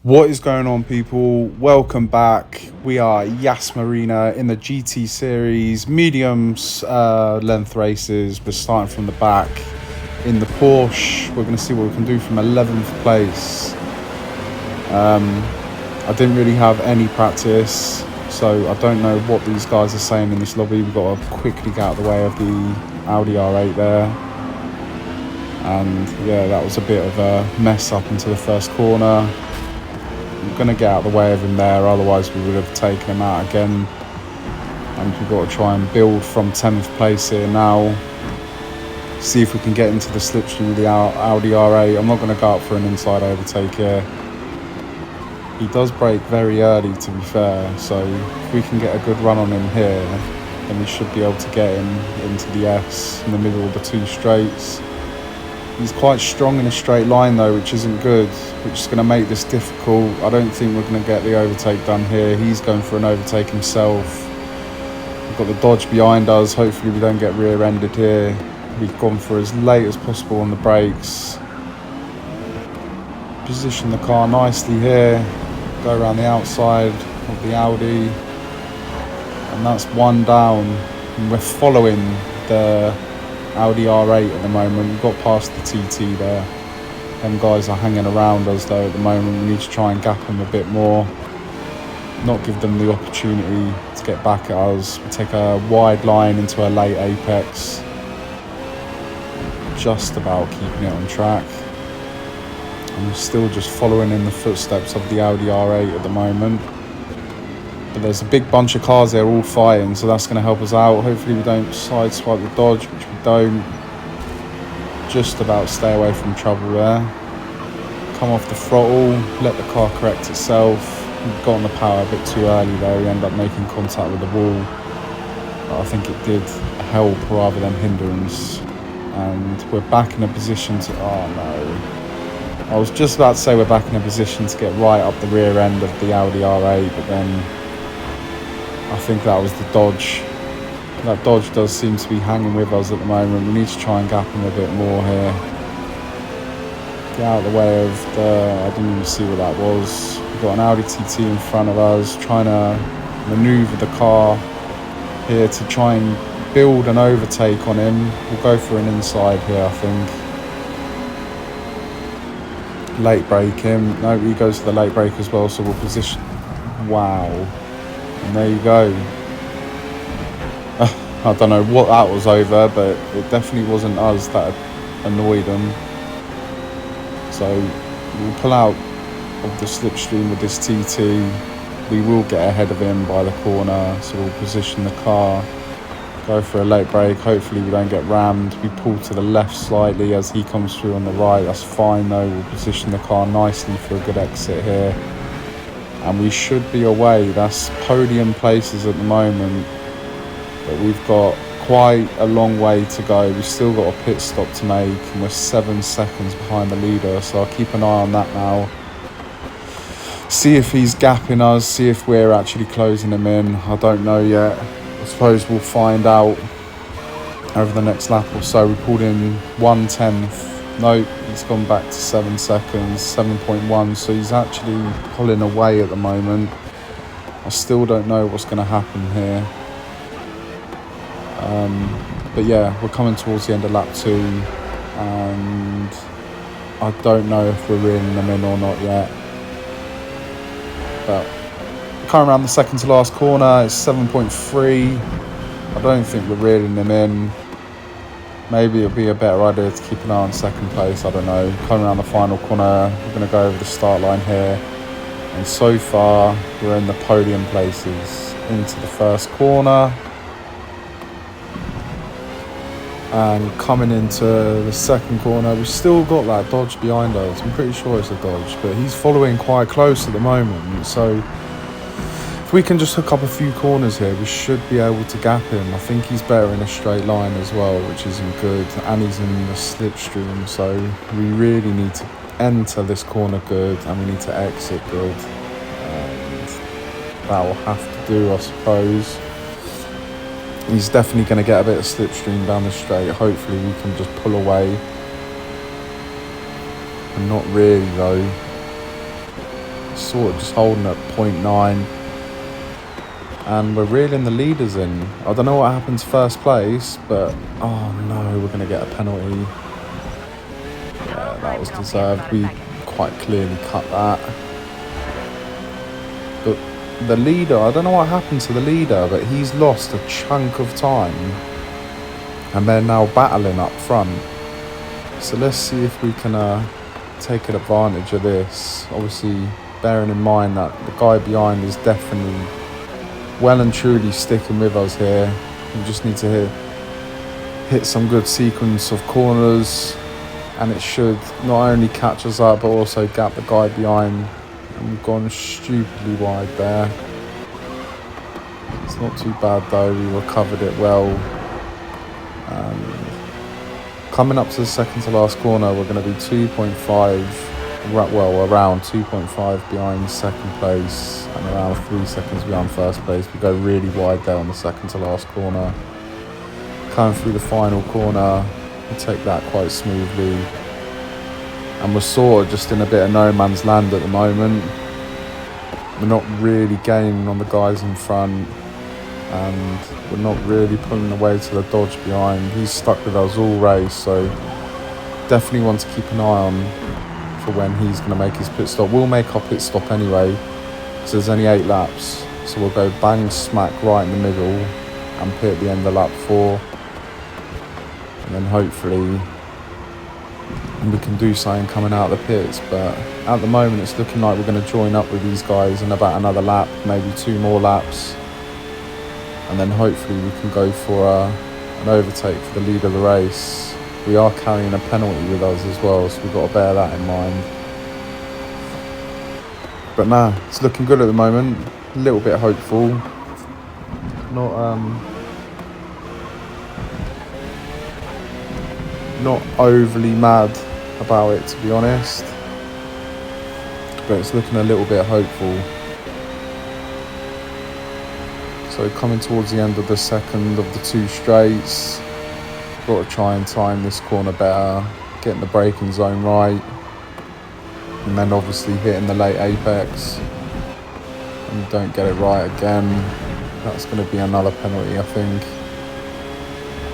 What is going on, people? Welcome back. We are Yas Marina in the GT series, mediums length races. We're starting from the back in the Porsche. We're going to see what we can do from 11th place. I didn't really have any practice, so I don't know what these guys are saying in this lobby. We've got to quickly get out of the way of the Audi R8 there. And yeah, that was a bit of a mess up into the first corner. I'm going to get out of the way of him there, otherwise we would have taken him out again. And we've got to try and build from 10th place here now. See if we can get into the slipstream with the Audi R8. I'm not going to go up for an inside overtake here. He does brake very early, to be fair, so if we can get a good run on him here, then we should be able to get him into the S in the middle of the two straights. He's quite strong in a straight line though, which isn't good, which is going to make this difficult. I don't think we're going to get the overtake done here. He's going for an overtake himself. We've got the Dodge behind us. Hopefully we don't get rear-ended here. We've gone for as late as possible on the brakes. Position the car nicely here. Go around the outside of the Audi. And that's one down. And we're following the Audi R8 at the moment. We've got past the TT there. Them guys are hanging around us though at the moment. We need to try and gap them a bit more. Not give them the opportunity to get back at us. We take a wide line into a late apex. Just about keeping it on track. I'm still just following in the footsteps of the Audi R8 at the moment. But there's a big bunch of cars there all fighting, so that's going to help us out. Hopefully we don't sideswipe the Dodge, which we don't. Just about stay away from trouble there. Come off the throttle, let the car correct itself. We've got on the power a bit too early there. We end up making contact with the wall. But I think it did help rather than hindrance. And we're back in a position to... Oh no. I was just about to say we're back in a position to get right up the rear end of the Audi R8, but then I think that was the Dodge. That Dodge does seem to be hanging with us at the moment. We need to try and gap him a bit more here. Get out of the way of the... I didn't even see what that was. We've got an Audi TT in front of us, trying to manoeuvre the car here to try and build an overtake on him. We'll go for an inside here, I think. Late brake him. No, he goes to the late brake as well, so we'll position... Wow. And there you go. I don't know what that was over, but it definitely wasn't us that annoyed him. So we'll pull out of the slipstream with this TT. We will get ahead of him by the corner, so we'll position the car. Go for a late brake. Hopefully we don't get rammed. We pull to the left slightly as he comes through on the right. That's fine though. We'll position the car nicely for a good exit here. And we should be away. That's podium places at the moment. But we've got quite a long way to go. We've still got a pit stop to make. And we're 7 seconds behind the leader. So I'll keep an eye on that now. See if he's gapping us. See if we're actually closing him in. I don't know yet. I suppose we'll find out over the next lap or so. We pulled in 1/10. Nope, he's gone back to 7 seconds, 7.1. So he's actually pulling away at the moment. I still don't know what's going to happen here. But yeah, we're coming towards the end of lap 2. And I don't know if we're reeling them in or not yet. But coming around the second to last corner, it's 7.3. I don't think we're reeling them in. Maybe it'll be a better idea to keep an eye on second place, I don't know. Coming around the final corner, we're going to go over the start line here. And so far, we're in the podium places. Into the first corner. And coming into the second corner, we've still got that Dodge behind us. I'm pretty sure it's a Dodge, but he's following quite close at the moment. So if we can just hook up a few corners here, we should be able to gap him. I think he's better in a straight line as well, which isn't good. And he's in the slipstream, so we really need to enter this corner good, and we need to exit good. And that will have to do, I suppose. He's definitely going to get a bit of slipstream down the straight. Hopefully we can just pull away. But not really though. sort of just holding at 0.9. And we're reeling the leaders in. I don't know what happens first place, but oh no, we're going to get a penalty. Yeah, that was deserved. We quite clearly cut that. But the leader, I don't know what happened to the leader, but he's lost a chunk of time. And they're now battling up front. So let's see if we can take an advantage of this. Obviously, bearing in mind that the guy behind is definitely well and truly sticking with us here. We just need to hit some good sequence of corners, and it should not only catch us up but also gap the guy behind. And we've gone stupidly wide there. It's not too bad though, we recovered it well. And coming up to the second to last corner, we're going to be 2.5, well, around 2.5 behind second place and around 3 seconds behind first place. We go really wide there on the second to last corner. Coming through the final corner, we take that quite smoothly. And we're sort of just in a bit of no man's land at the moment. We're not really gaining on the guys in front, and we're not really pulling away to the dodge behind. He's stuck with us all race, so definitely want to keep an eye on for when he's going to make his pit stop. We'll make our pit stop anyway, because there's only 8 laps, so we'll go bang smack right in the middle and pit at the end of lap 4, and then hopefully we can do something coming out of the pits. But at the moment it's looking like we're going to join up with these guys in about another lap, maybe 2 more laps, and then hopefully we can go for an overtake for the lead of the race. We are carrying a penalty with us as well, so we've got to bear that in mind. But nah, it's looking good at the moment. A little bit hopeful. Not overly mad about it, to be honest. But it's looking a little bit hopeful. So coming towards the end of the second of the 2 straights. Got to try and time this corner better, getting the braking zone right, and then obviously hitting the late apex. And don't get it right again, that's going to be another penalty, I think.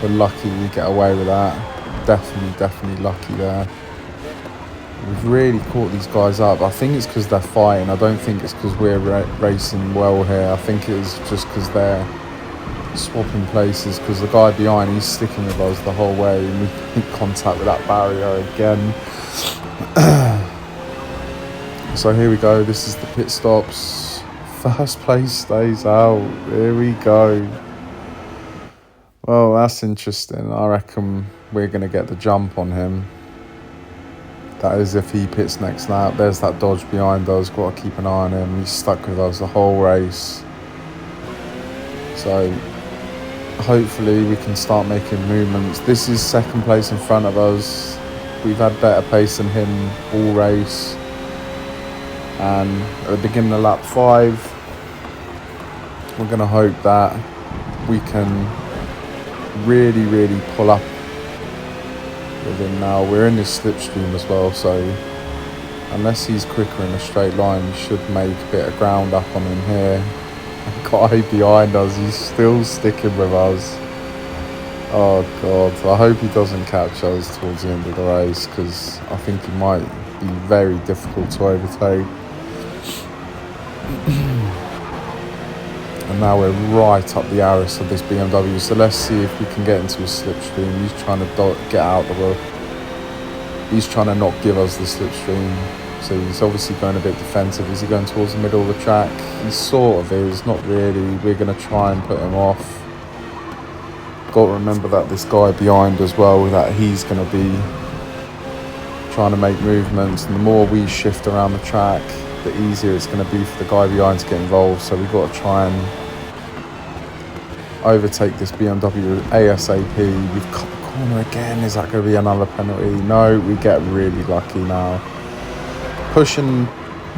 We're lucky we get away with that. Definitely lucky there. We've really caught these guys up. I think it's because they're fighting. I don't think it's because we're racing well here. I think it's just because they're swapping places, because the guy behind, he's sticking with us the whole way, and we make contact with that barrier again. So here we go, this is the pit stops. First place stays out. Here we go. Well, that's interesting. I reckon we're going to get the jump on him. That is if he pits next lap. There's that dodge behind us, got to keep an eye on him. He's stuck with us the whole race. So hopefully we can start making movements. This is second place in front of us. We've had better pace than him all race. And at the beginning of lap 5, we're going to hope that we can really pull up with him now. We're in this slipstream as well, so unless he's quicker in a straight line, we should make a bit of ground up on him here. The guy behind us, he's still sticking with us. Oh god, I hope he doesn't catch us towards the end of the race, because I think he might be very difficult to overtake. And now we're right up the arse of this BMW, so let's see if we can get into his slipstream. He's trying to get out the way. He's trying to not give us the slipstream. So he's obviously going a bit defensive. Is he going towards the middle of the track? He sort of is, not really. We're going to try and put him off. Got to remember that this guy behind as well, that he's going to be trying to make movements. And the more we shift around the track, the easier it's going to be for the guy behind to get involved. So we've got to try and overtake this BMW ASAP. We've cut the corner again. Is that going to be another penalty? No, we get really lucky now.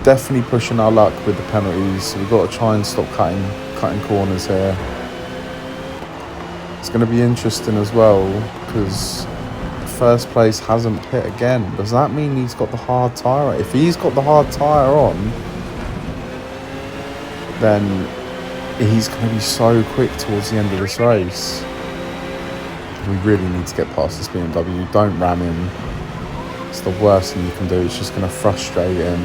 Definitely pushing our luck with the penalties. So we've got to try and stop cutting corners here. It's going to be interesting as well, because first place hasn't pit again. Does that mean he's got the hard tyre? If he's got the hard tyre on, then he's going to be so quick towards the end of this race. We really need to get past this BMW. Don't ram him. It's the worst thing you can do. It's just going to frustrate him.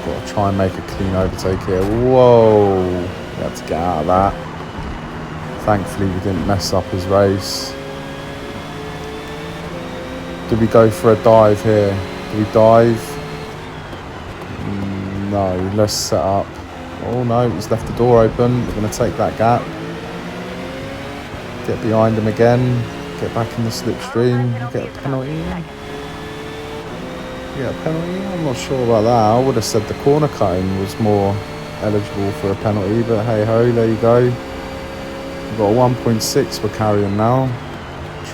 Got to try and make a clean overtake here. Whoa! We had to get out of that. Thankfully, we didn't mess up his race. Did we go for a dive here? Did we dive? No, let's set up. Oh no, he's left the door open. We're going to take that gap. Get behind him again. Get back in the slipstream. Get a penalty. Get a penalty? I'm not sure about that. I would have said the corner cutting was more eligible for a penalty, but hey ho, there you go. We've got a 1.6 we're carrying now.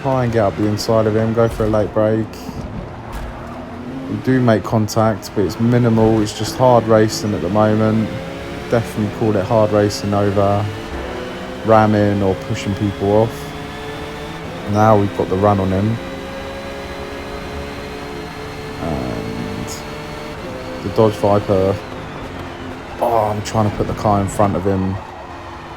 Try and get up the inside of him. Go for a late break. We do make contact, but it's minimal. It's just hard racing at the moment. Definitely call it hard racing over ramming or pushing people off. Now we've got the run on him. And the Dodge Viper. Oh, I'm trying to put the car in front of him.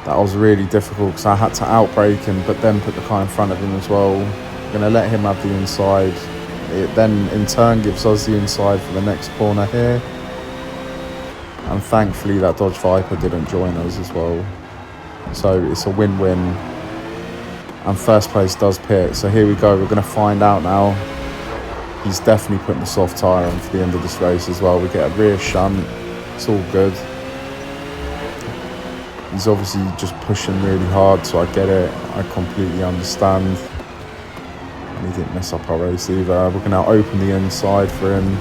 That was really difficult because I had to outbrake him, but then put the car in front of him as well. I'm going to let him have the inside. It then in turn gives us the inside for the next corner here. And thankfully that Dodge Viper didn't join us as well. So it's a win-win. And first place does pit. So here we go. We're going to find out now. He's definitely putting the soft tyre on for the end of this race as well. We get a rear shunt. It's all good. He's obviously just pushing really hard, so I get it. I completely understand. And he didn't mess up our race either. We're going to open the inside for him.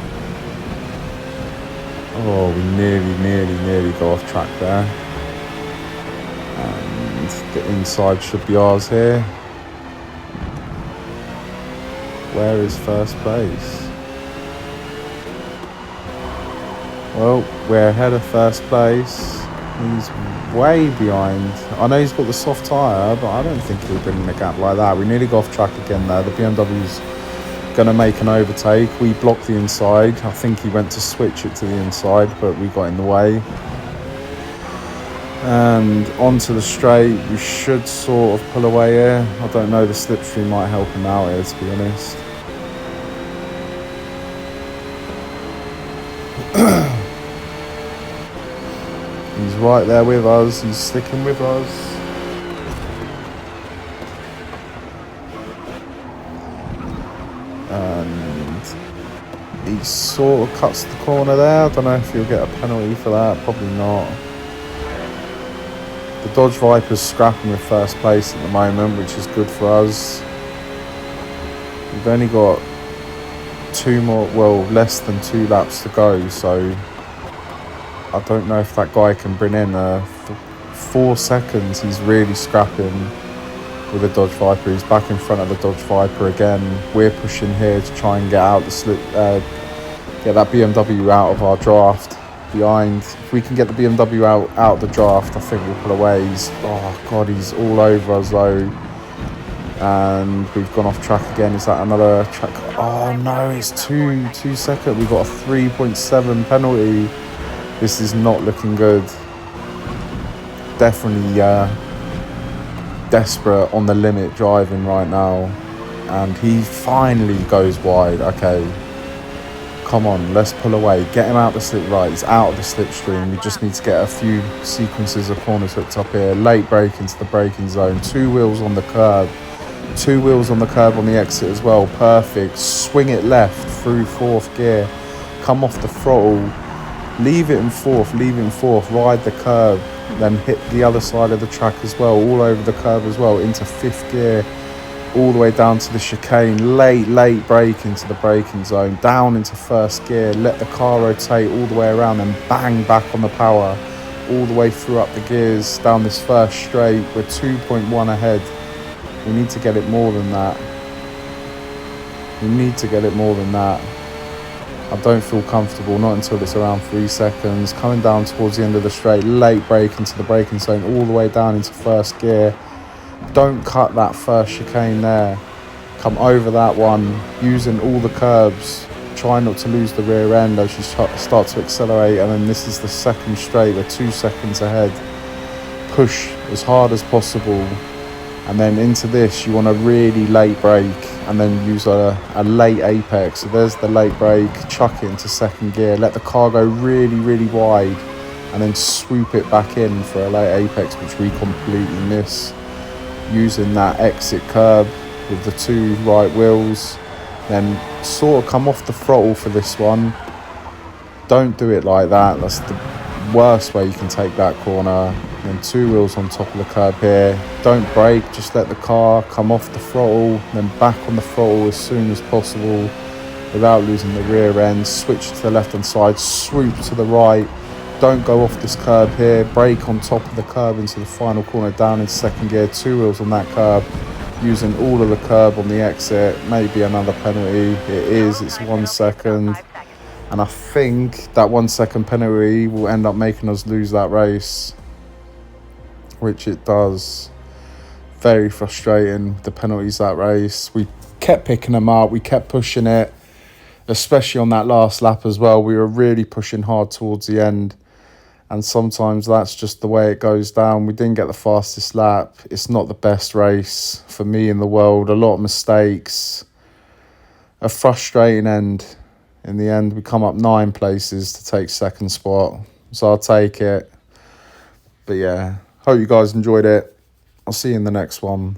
Oh, we nearly go off track there. And the inside should be ours here. Where is first place? Well, we're ahead of first place. He's way behind. I know he's got the soft tyre, but I don't think he'll bring in a gap like that. We nearly got off track again there. The BMW's going to make an overtake. We blocked the inside. I think he went to switch it to the inside, but we got in the way. And onto the straight, we should sort of pull away here. I don't know, the slipstream might help him out here, to be honest. He's right there with us. He's sticking with us. And he sort of cuts the corner there. I don't know if he'll get a penalty for that. Probably not. The Dodge Viper's scrapping with first place at the moment, which is good for us. We've only got less than 2 laps to go, so I don't know if that guy can bring in 4 seconds. He's really scrapping with the Dodge Viper. He's back in front of the Dodge Viper again. We're pushing here to try and get out the get that BMW out of our draft behind. If we can get the BMW out of the draft, I think we'll pull away. He's all over us though. And we've gone off track again. Is that another track? Oh no, it's 2 seconds. We've got a 3.7 penalty. This is not looking good. Definitely desperate, on the limit driving right now. And he finally goes wide. Okay, come on, let's pull away. Get him out the slip. Right, he's out of the slipstream. We just need to get a few sequences of corners hooked up here. Late break into the braking zone. 2 wheels on the curb. 2 wheels on the curb on the exit as well. Perfect. Swing it left through 4th gear. Come off the throttle. Leave it in 4th. Ride the curb. Then hit the other side of the track as well. All over the curb as well. Into 5th gear. All the way down to the chicane. Late break into the braking zone. Down into 1st gear. Let the car rotate all the way around. Then bang back on the power. All the way through up the gears. Down this first straight. We're 2.1 ahead. We need to get it more than that. I don't feel comfortable, not until it's around 3 seconds. Coming down towards the end of the straight, late break into the braking zone, all the way down into 1st gear. Don't cut that first chicane there. Come over that one, using all the curbs. try not to lose the rear end as you start to accelerate. And then this is the second straight, we're 2 seconds ahead. Push as hard as possible, and then into this you want a really late brake and then use a late apex. So there's the late brake, chuck it into second gear, let the car go really wide, and then swoop it back in for a late apex, which we completely miss, using that exit curb with the 2 right wheels. Then sort of come off the throttle for this one. Don't do it like that, that's the worst way you can take that corner. Then 2 wheels on top of the curb here. Don't brake, just let the car come off the throttle, then back on the throttle as soon as possible without losing the rear end. Switch to the left hand side, swoop to the right. Don't go off this curb here. Brake on top of the curb into the final corner, down in second gear. 2 wheels on that curb, using all of the curb on the exit. Maybe another penalty. It is, it's 1 second. And I think that 1 second penalty will end up making us lose that race, which it does. Very frustrating, the penalties that race. We kept picking them up, we kept pushing it, especially on that last lap as well. We were really pushing hard towards the end, and sometimes that's just the way it goes down. We didn't get the fastest lap. It's not the best race for me in the world. A lot of mistakes, a frustrating end. In the end, we come up 9 places to take second spot, so I'll take it. But yeah, hope you guys enjoyed it. I'll see you in the next one.